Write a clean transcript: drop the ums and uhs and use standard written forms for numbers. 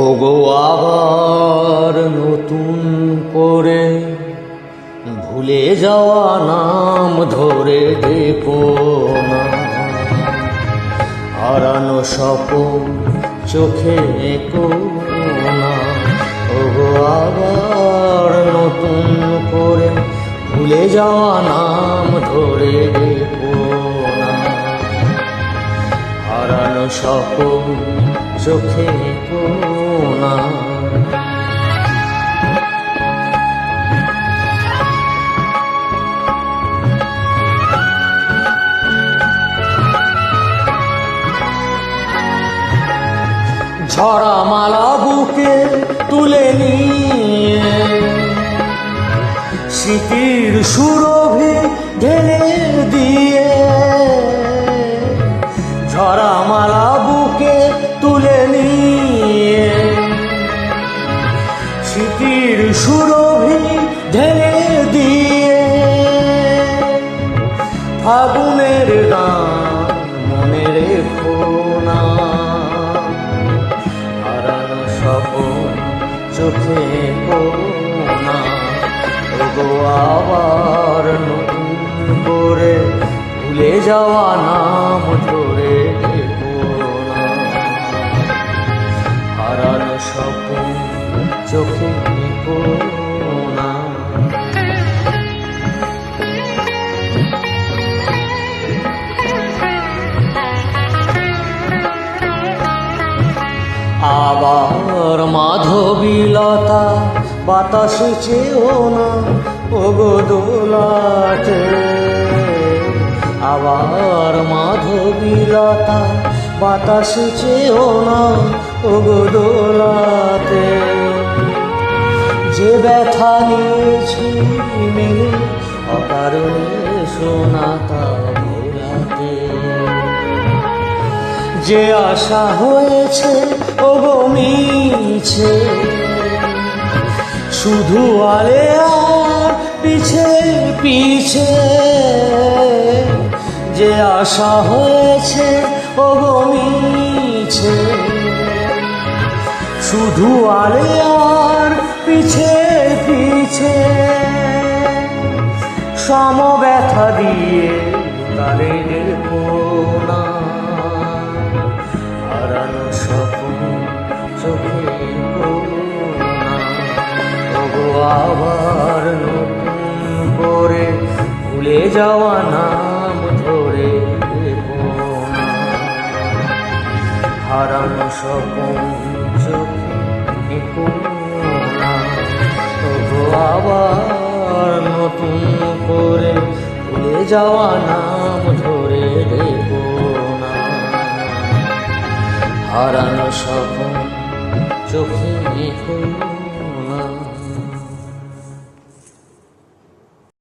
ওগো আবার নতুন করে ভুলে যাওয়া নাম ধরে দেখো না, হারানো স্বপ্ন চোখে দেখো না। ওগো আবার নতুন করে ভুলে যাওয়া নাম ধরে দেখো না, হারানো স্বপ্ন চোখে দেখো না। ঝরা মালা বুকে তুলে নিয়ে স্মৃতির সুরভি ঢেলে দিয়ে, ঝরা মালা বুকে তুলে নিয়ে স্মৃতির সুরভি ঢেলে দিয়ে, ফাগুনের গান মনে রেখো না, হারানো স্বপ্ন চোখে দেখো না। ওগো আবার নতুন করে ভুলে যাওয়া নাম ধরে দেখো না, হারানো স্বপ্ন চোখে দেখো না। আবার মাধবীলতা বাতাসে চেও না, ওগো দোলাতে। আবার মাধবীলতা বাতাসে চেও না, ওগো দোলাতে। যে ব্যথা নিয়েছি মেলে অকারণে সোনা তা ভোলাতে, যে আশা হয়েছে ওগো মিছে, শুধু আলে আর পিছে পিছে। যে আশা হয়েছে ওগো মিছে, শুধু আলে আর পিছে পিছে। সম ব্যথা দিয়ে তারে দেখো না, হারানো স্বপ্ন চোখে দেখো না। ওগো আবার নতুন করে ভুলে যাওয়া নাম ধরে দেখো না, হারানো স্বপ্ন চোখে দেখো না। ওগো আবার নতুন করে ভুলে যাওয়া নাম ধরে দেখো না, হারানো স্বপ্ন চোখে দেখো।